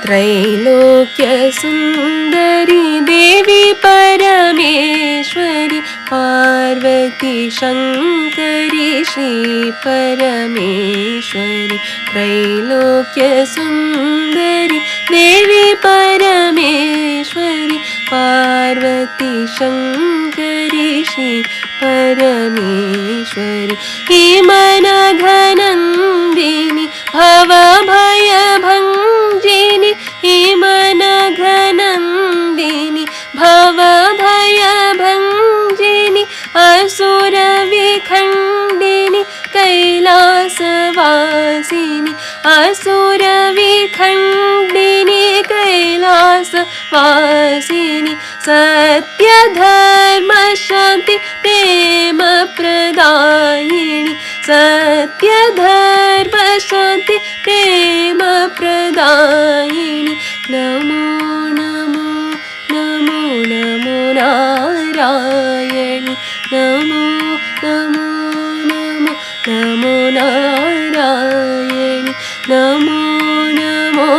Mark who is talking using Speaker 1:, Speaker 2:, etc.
Speaker 1: त्रैलोक्यसुन्दरी Devi Parmeshwari Parvati शङ्करी Shri Parmeshwari त्रैलोक्यसुन्दरी Devi Parmeshwari Parvati शङ्करी Shri Parmeshwari हिमनघनन्दिनी भवभयभञ्जिनी हिमनघनन्दिनी भवभयभञ्जिनी असुरविखण्डिनी कैलासवासिनी असुरविखण्डिनी कैलासवासिनी सत्यधर्मशान्ति प्रेमप्रदायिनी सत्यधर्मशान्ति प्रेमप्रदायिनी Namo Namo Namo Namo Narayani Namo Namo Namo Namo Narayani Namo Namo